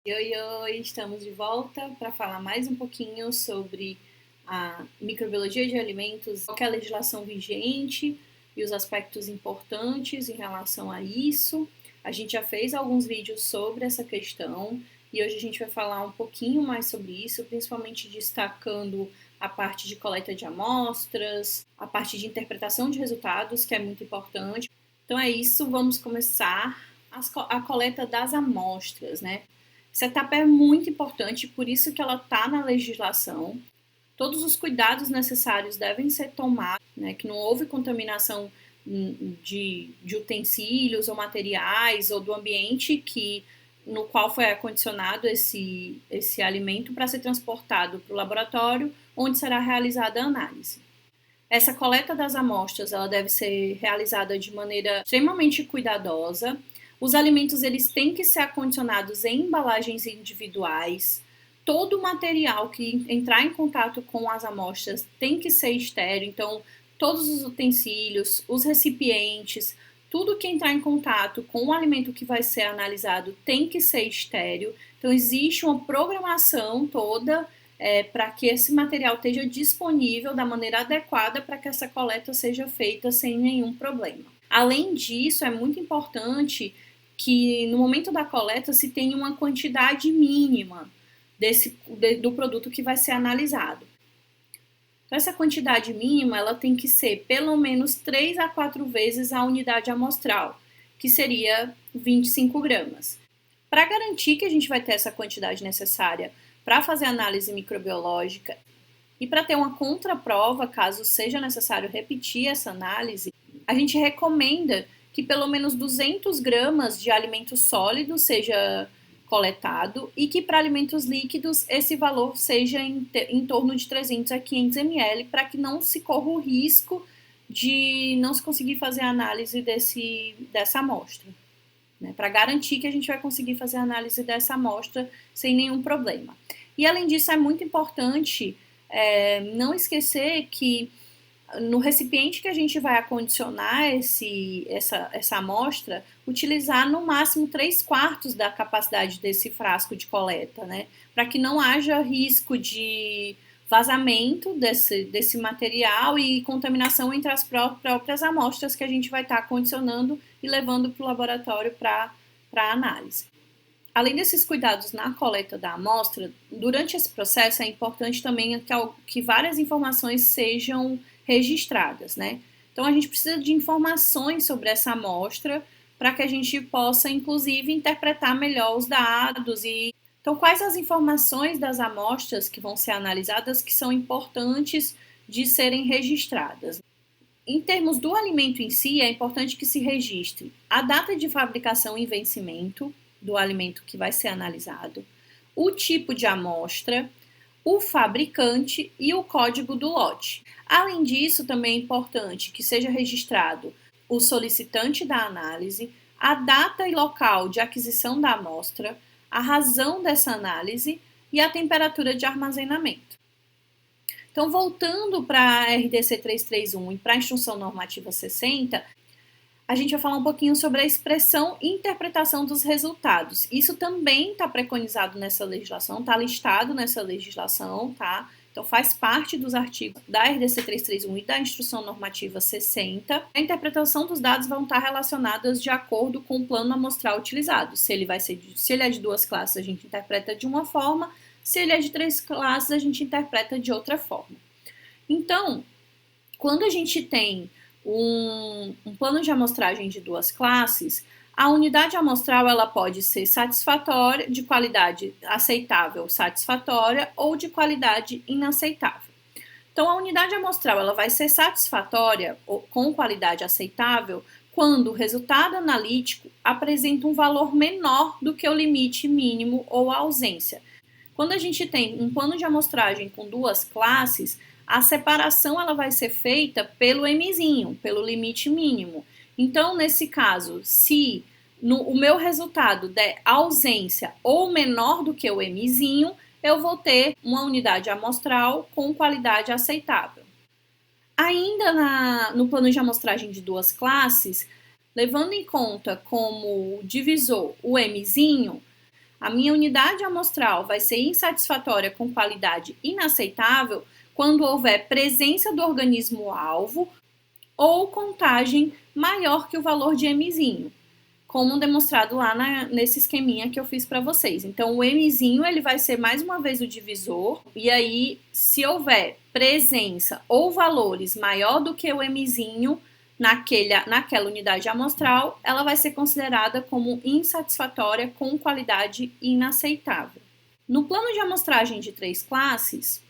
Oi, oi, estamos de volta para falar mais um pouquinho sobre a microbiologia de alimentos, qual é a legislação vigente e os aspectos importantes em relação a isso. A gente já fez alguns vídeos sobre essa questão e hoje a gente vai falar um pouquinho mais sobre isso, principalmente destacando a parte de coleta de amostras, a parte de interpretação de resultados, que é muito importante. Então é isso, vamos começar a coleta das amostras, né? Essa etapa é muito importante, por isso que ela está na legislação. Todos os cuidados necessários devem ser tomados, né, que não houve contaminação de utensílios ou materiais ou do ambiente no qual foi acondicionado esse alimento para ser transportado para o laboratório, onde será realizada a análise. Essa coleta das amostras ela deve ser realizada de maneira extremamente cuidadosa. Os alimentos eles têm que ser acondicionados em embalagens individuais. Todo o material que entrar em contato com as amostras tem que ser estéril. Então, todos os utensílios, os recipientes, tudo que entrar em contato com o alimento que vai ser analisado tem que ser estéril. Então, existe uma programação toda para que esse material esteja disponível da maneira adequada para que essa coleta seja feita sem nenhum problema. Além disso, é muito importante que no momento da coleta se tenha uma quantidade mínima do produto que vai ser analisado. Então, essa quantidade mínima ela tem que ser pelo menos 3 a 4 vezes a unidade amostral, que seria 25 gramas. Para garantir que a gente vai ter essa quantidade necessária para fazer análise microbiológica e para ter uma contraprova, caso seja necessário repetir essa análise, a gente recomenda que pelo menos 200 gramas de alimento sólido seja coletado e que para alimentos líquidos esse valor seja em torno de 300 a 500 ml, para que não se corra o risco de não se conseguir fazer a análise dessa amostra, né, para garantir que a gente vai conseguir fazer a análise dessa amostra sem nenhum problema. E além disso, é muito importante não esquecer que no recipiente que a gente vai acondicionar essa amostra, utilizar no máximo 3/4 da capacidade desse frasco de coleta, né? Para que não haja risco de vazamento desse material e contaminação entre as próprias amostras que a gente vai estar acondicionando e levando para o laboratório para análise. Além desses cuidados na coleta da amostra, durante esse processo é importante também que várias informações sejam registradas, né? Então a gente precisa de informações sobre essa amostra para que a gente possa, inclusive, interpretar melhor os dados. Então, quais as informações das amostras que vão ser analisadas que são importantes de serem registradas? Em termos do alimento em si, é importante que se registre a data de fabricação e vencimento do alimento que vai ser analisado, o tipo de amostra, o fabricante e o código do lote. Além disso, também é importante que seja registrado o solicitante da análise, a data e local de aquisição da amostra, a razão dessa análise e a temperatura de armazenamento. Então, voltando para a RDC 331 e para a Instrução Normativa 60, a gente vai falar um pouquinho sobre a expressão e interpretação dos resultados. Isso também está preconizado nessa legislação, está listado nessa legislação, tá? Então, faz parte dos artigos da RDC 331 e da Instrução Normativa 60. A interpretação dos dados vão estar relacionadas de acordo com o plano amostral utilizado. Se ele é de 2 classes, a gente interpreta de uma forma. Se ele é de 3 classes, a gente interpreta de outra forma. Então, quando a gente tem um plano de amostragem de 2 classes, a unidade amostral ela pode ser satisfatória, de qualidade aceitável, satisfatória, ou de qualidade inaceitável. Então, a unidade amostral ela vai ser satisfatória ou com qualidade aceitável quando o resultado analítico apresenta um valor menor do que o limite mínimo ou a ausência. Quando a gente tem um plano de amostragem com 2 classes, a separação ela vai ser feita pelo Mzinho, pelo limite mínimo. Então, nesse caso, se o meu resultado der ausência ou menor do que o Mzinho, eu vou ter uma unidade amostral com qualidade aceitável. Ainda no plano de amostragem de 2 classes, levando em conta como divisor o Mzinho, a minha unidade amostral vai ser insatisfatória com qualidade inaceitável quando houver presença do organismo-alvo ou contagem maior que o valor de Mzinho, como demonstrado lá nesse esqueminha que eu fiz para vocês. Então, o Mzinho ele vai ser mais uma vez o divisor, e aí, se houver presença ou valores maior do que o Mzinho naquela unidade amostral, ela vai ser considerada como insatisfatória com qualidade inaceitável. No plano de amostragem de 3 classes,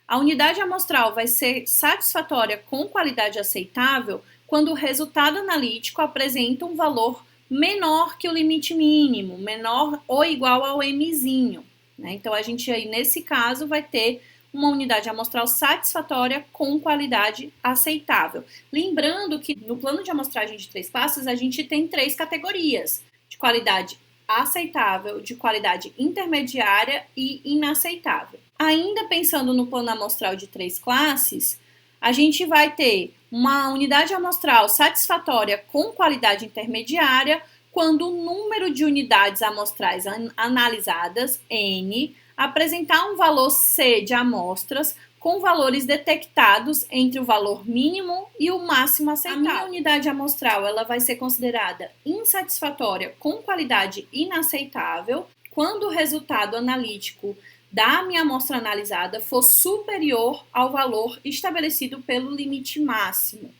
a unidade amostral vai ser satisfatória com qualidade aceitável quando o resultado analítico apresenta um valor menor que o limite mínimo, menor ou igual ao Mzinho, né? Então, a gente aí, nesse caso, vai ter uma unidade amostral satisfatória com qualidade aceitável. Lembrando que no plano de amostragem de 3 classes, a gente tem 3 categorias, de qualidade aceitável, de qualidade intermediária e inaceitável. Ainda pensando no plano amostral de 3 classes, a gente vai ter uma unidade amostral satisfatória com qualidade intermediária quando o número de unidades amostrais analisadas, N, apresentar um valor C de amostras com valores detectados entre o valor mínimo e o máximo aceitável. A minha unidade amostral ela vai ser considerada insatisfatória com qualidade inaceitável quando o resultado analítico da minha amostra analisada for superior ao valor estabelecido pelo limite máximo.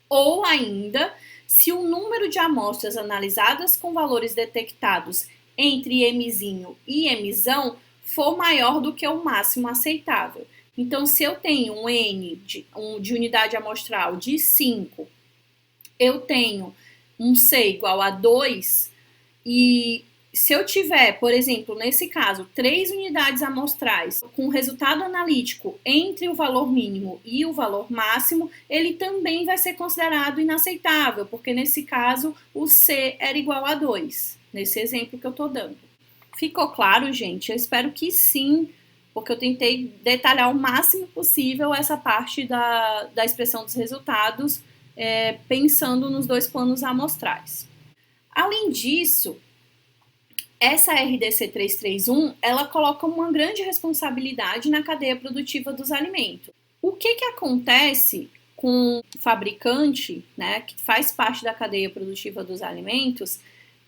Ou ainda, se o número de amostras analisadas com valores detectados entre Mzinho e Mzão for maior do que o máximo aceitável. Então, se eu tenho um N de unidade amostral de 5, eu tenho um C igual a 2, e se eu tiver, por exemplo, nesse caso, 3 unidades amostrais com resultado analítico entre o valor mínimo e o valor máximo, ele também vai ser considerado inaceitável, porque nesse caso o C era igual a 2, nesse exemplo que eu estou dando. Ficou claro, gente? Eu espero que sim, porque eu tentei detalhar o máximo possível essa parte da expressão dos resultados, pensando nos 2 planos amostrais. Além disso, essa RDC 331, ela coloca uma grande responsabilidade na cadeia produtiva dos alimentos. O que acontece com o fabricante, né, que faz parte da cadeia produtiva dos alimentos,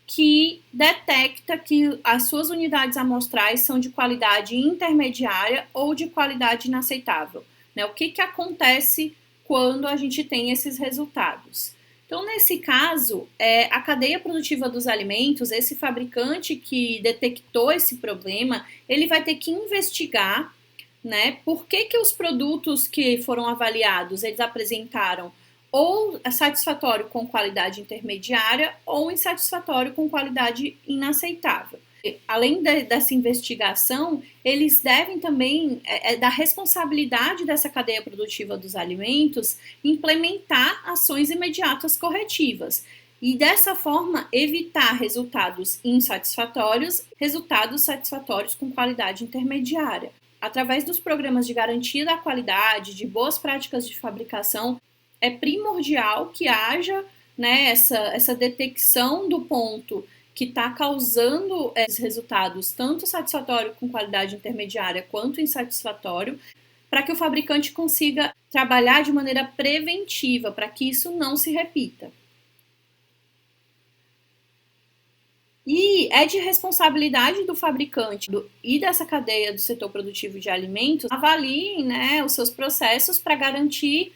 que detecta que as suas unidades amostrais são de qualidade intermediária ou de qualidade inaceitável, né? O que acontece quando a gente tem esses resultados? Então, nesse caso, a cadeia produtiva dos alimentos, esse fabricante que detectou esse problema, ele vai ter que investigar, né, por que os produtos que foram avaliados, eles apresentaram ou satisfatório com qualidade intermediária ou insatisfatório com qualidade inaceitável. Além dessa investigação, eles devem também, da responsabilidade dessa cadeia produtiva dos alimentos, implementar ações imediatas corretivas e, dessa forma, evitar resultados insatisfatórios, resultados satisfatórios com qualidade intermediária. Através dos programas de garantia da qualidade, de boas práticas de fabricação, é primordial que haja, né, essa detecção do ponto que está causando esses resultados tanto satisfatório com qualidade intermediária quanto insatisfatório, para que o fabricante consiga trabalhar de maneira preventiva, para que isso não se repita. E é de responsabilidade do fabricante e dessa cadeia do setor produtivo de alimentos avaliem, né, os seus processos para garantir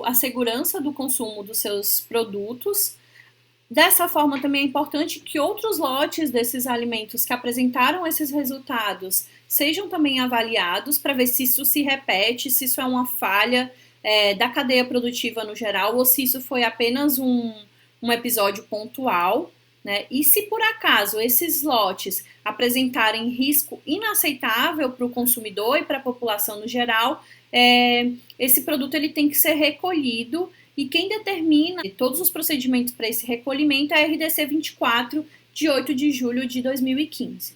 a segurança do consumo dos seus produtos. Dessa forma, também é importante que outros lotes desses alimentos que apresentaram esses resultados sejam também avaliados para ver se isso se repete, se isso é uma falha da cadeia produtiva no geral ou se isso foi apenas um episódio pontual, né? E se por acaso esses lotes apresentarem risco inaceitável para o consumidor e para a população no geral, esse produto ele tem que ser recolhido. E quem determina todos os procedimentos para esse recolhimento é a RDC 24, de 8 de julho de 2015.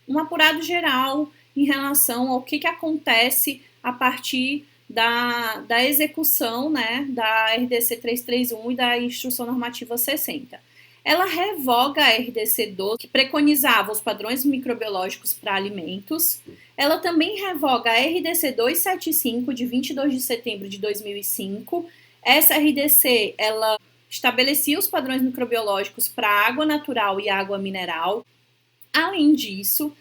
Um apurado geral em relação ao que acontece a partir da execução, né, da RDC 331 e da Instrução Normativa 60. ela revoga a RDC 12, que preconizava os padrões microbiológicos para alimentos. Ela também revoga a RDC 275, de 22 de setembro de 2005. Essa RDC, ela estabelecia os padrões microbiológicos para água natural e água mineral. Além disso,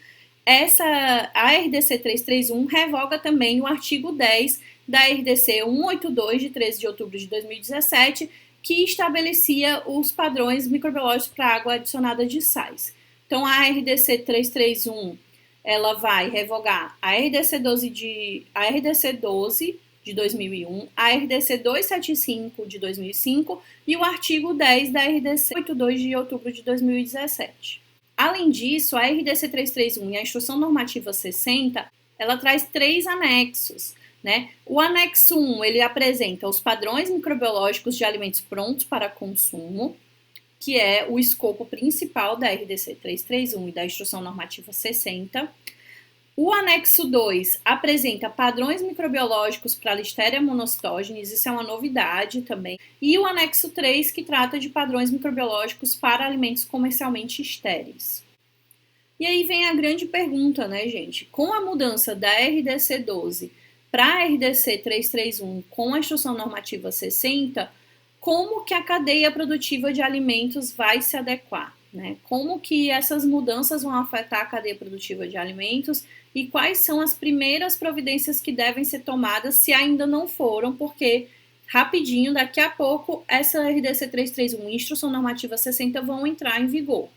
a RDC 331 revoga também o artigo 10 da RDC 182, de 13 de outubro de 2017, que estabelecia os padrões microbiológicos para água adicionada de sais. Então, a RDC 331, ela vai revogar a RDC 12 de 2001, a RDC 275 de 2005 e o artigo 10 da RDC 82 de outubro de 2017. Além disso, a RDC 331 e a Instrução Normativa 60, ela traz 3 anexos, né? O anexo 1, ele apresenta os padrões microbiológicos de alimentos prontos para consumo, que é o escopo principal da RDC 331 e da Instrução Normativa 60. O anexo 2 apresenta padrões microbiológicos para Listeria monocytogenes, isso é uma novidade também. E o anexo 3, que trata de padrões microbiológicos para alimentos comercialmente estéreis. E aí vem a grande pergunta, né, gente? Com a mudança da RDC 12 para a RDC 331 com a Instrução Normativa 60, como que a cadeia produtiva de alimentos vai se adequar, né? Como que essas mudanças vão afetar a cadeia produtiva de alimentos e quais são as primeiras providências que devem ser tomadas se ainda não foram, porque rapidinho, daqui a pouco, essa RDC 331 e Instrução Normativa 60 vão entrar em vigor.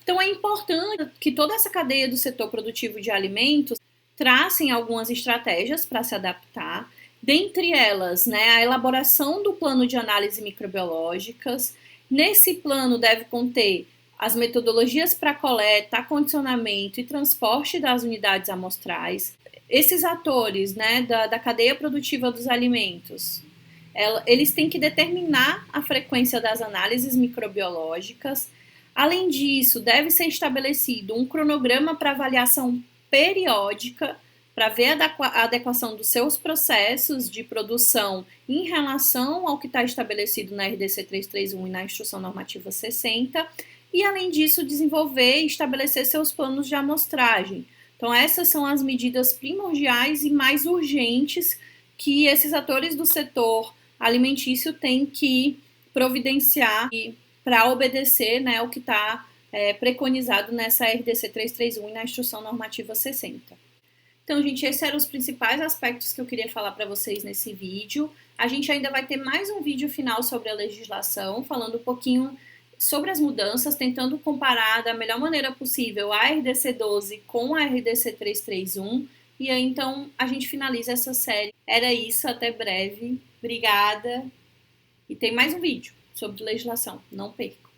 Então é importante que toda essa cadeia do setor produtivo de alimentos tracem algumas estratégias para se adaptar, dentre elas, né, a elaboração do plano de análise microbiológicas. Nesse plano deve conter as metodologias para coleta, acondicionamento e transporte das unidades amostrais. Esses atores, né, da cadeia produtiva dos alimentos, eles têm que determinar a frequência das análises microbiológicas. Além disso, deve ser estabelecido um cronograma para avaliação periódica, para ver a adequação dos seus processos de produção em relação ao que está estabelecido na RDC 331 e na Instrução Normativa 60, e, além disso, desenvolver e estabelecer seus planos de amostragem. Então, essas são as medidas primordiais e mais urgentes que esses atores do setor alimentício têm que providenciar para obedecer, né, o que está preconizado nessa RDC 331 e na Instrução Normativa 60. Então, gente, esses eram os principais aspectos que eu queria falar para vocês nesse vídeo. A gente ainda vai ter mais um vídeo final sobre a legislação, falando um pouquinho sobre as mudanças, tentando comparar da melhor maneira possível a RDC 12 com a RDC 331. E aí, então, a gente finaliza essa série. Era isso, até breve. Obrigada. E tem mais um vídeo sobre legislação. Não percam.